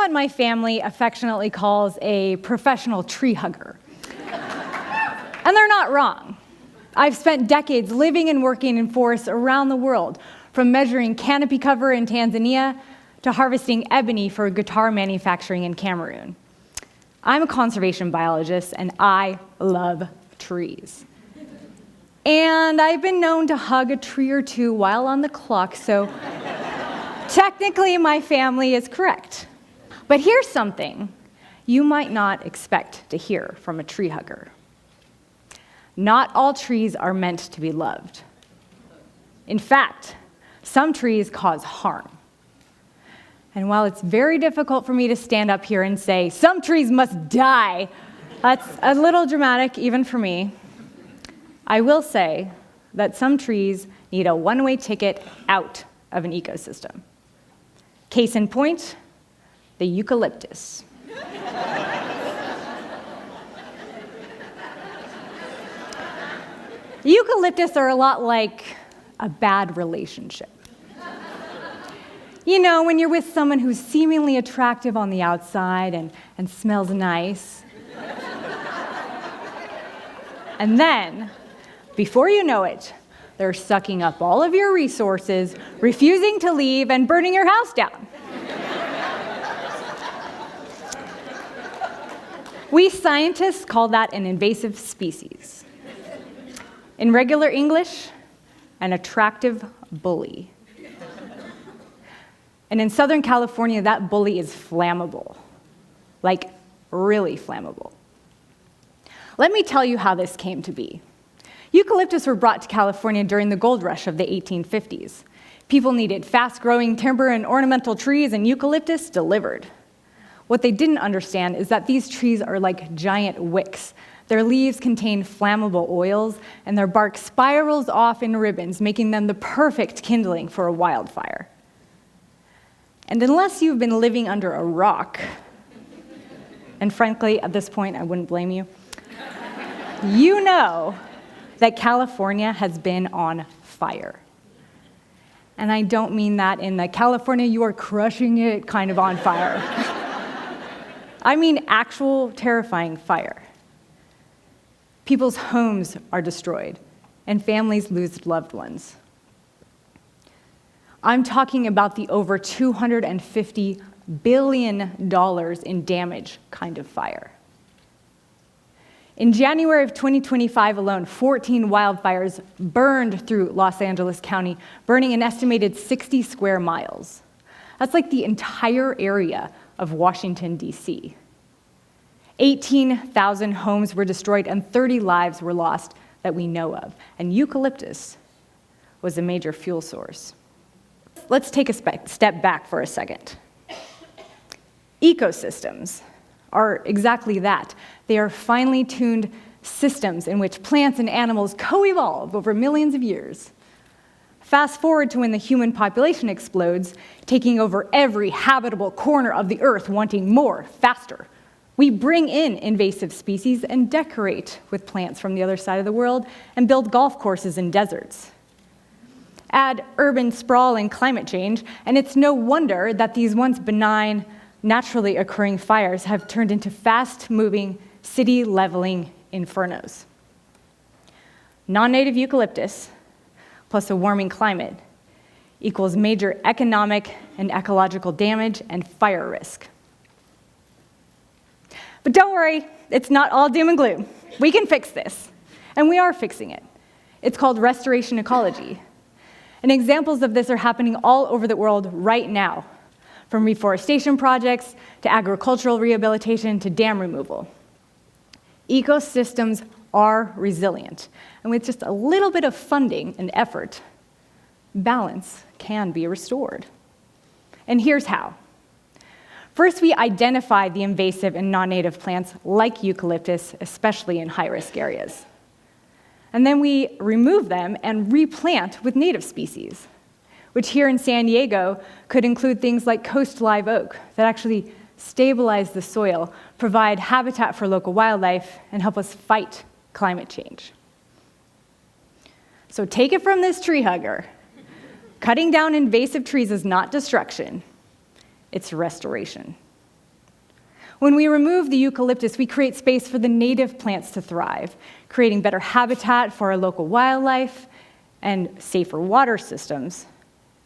what my family affectionately calls a professional tree hugger. And they're not wrong. I've spent decades living and working in forests around the world, from measuring canopy cover in Tanzania to harvesting ebony for guitar manufacturing in Cameroon. I'm a conservation biologist, and I love trees. And I've been known to hug a tree or two while on the clock, so technically my family is correct. But here's something you might not expect to hear from a tree hugger. Not all trees are meant to be loved. In fact, some trees cause harm. And while it's very difficult for me to stand up here and say, some trees must die, that's a little dramatic even for me, I will say that some trees need a one-way ticket out of an ecosystem. Case in point, the eucalyptus. Eucalyptus are a lot like a bad relationship. You know, when you're with someone who's seemingly attractive on the outside and smells nice. And then, before you know it, they're sucking up all of your resources, refusing to leave, and burning your house down. We scientists call that an invasive species. In regular English, an attractive bully. And in Southern California, that bully is flammable. Like, really flammable. Let me tell you how this came to be. Eucalyptus were brought to California during the gold rush of the 1850s. People needed fast-growing timber and ornamental trees, and eucalyptus delivered. What they didn't understand is that these trees are like giant wicks. Their leaves contain flammable oils, and their bark spirals off in ribbons, making them the perfect kindling for a wildfire. And unless you've been living under a rock, and frankly, at this point, I wouldn't blame you, you know that California has been on fire. And I don't mean that in the California, you are crushing it kind of on fire. I mean actual terrifying fire. People's homes are destroyed, and families lose loved ones. I'm talking about the over $250 billion in damage kind of fire. In January of 2025 alone, 14 wildfires burned through Los Angeles County, burning an estimated 60 square miles. That's like the entire area of Washington, D.C. 18,000 homes were destroyed and 30 lives were lost that we know of. And eucalyptus was a major fuel source. Let's take a step back for a second. Ecosystems are exactly that. They are finely tuned systems in which plants and animals co-evolve over millions of years. Fast forward to when the human population explodes, taking over every habitable corner of the earth, wanting more, faster. We bring in invasive species and decorate with plants from the other side of the world and build golf courses in deserts. Add urban sprawl and climate change, and it's no wonder that these once benign, naturally occurring fires have turned into fast-moving, city-leveling infernos. Non-native eucalyptus plus a warming climate equals major economic and ecological damage and fire risk. But don't worry, it's not all doom and gloom. We can fix this, and we are fixing it. It's called restoration ecology. And examples of this are happening all over the world right now, from reforestation projects to agricultural rehabilitation to dam removal. Ecosystems are resilient, and with just a little bit of funding and effort, balance can be restored. And here's how. First, we identify the invasive and non-native plants like eucalyptus, especially in high-risk areas. And then we remove them and replant with native species, which here in San Diego could include things like coast live oak that actually stabilize the soil, provide habitat for local wildlife, and help us fight climate change. So take it from this tree hugger. Cutting down invasive trees is not destruction, it's restoration. When we remove the eucalyptus, we create space for the native plants to thrive, creating better habitat for our local wildlife and safer water systems.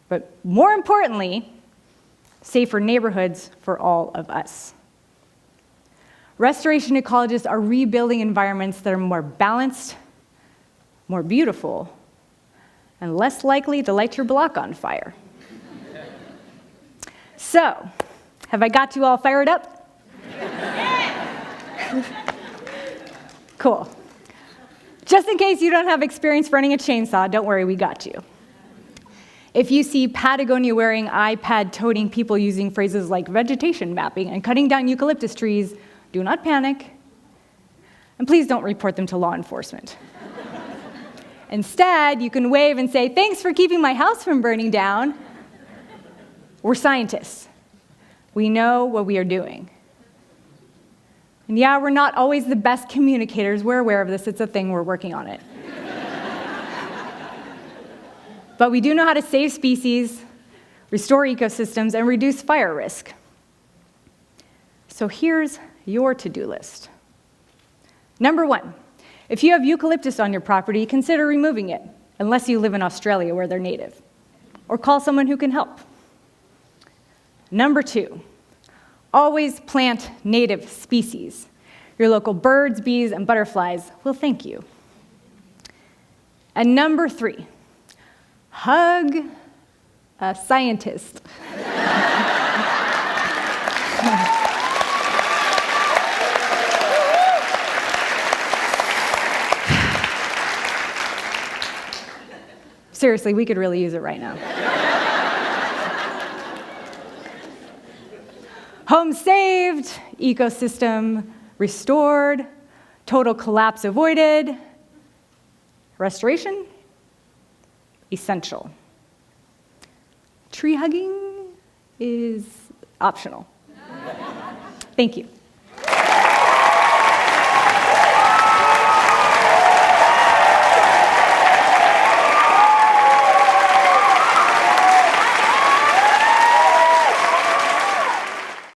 But more importantly, safer neighborhoods for all of us. Restoration ecologists are rebuilding environments that are more balanced, more beautiful, and less likely to light your block on fire. So, have I got you all fired up? Cool. Just in case you don't have experience running a chainsaw, don't worry, we got you. If you see Patagonia-wearing, iPad-toting people using phrases like vegetation mapping and cutting down eucalyptus trees, do not panic. And please don't report them to law enforcement. Instead, you can wave and say, "Thanks for keeping my house from burning down." We're scientists. We know what we are doing. And yeah, we're not always the best communicators. We're aware of this. It's a thing. We're working on it. But we do know how to save species, restore ecosystems, and reduce fire risk. So here's your to-do list. Number 1, if you have eucalyptus on your property, consider removing it, unless you live in Australia where they're native, or call someone who can help. Number 2, always plant native species. Your local birds, bees, and butterflies will thank you. And number 3, hug a scientist. Seriously, we could really use it right now. Home saved, ecosystem restored, total collapse avoided, restoration essential. Tree hugging is optional. Thank you.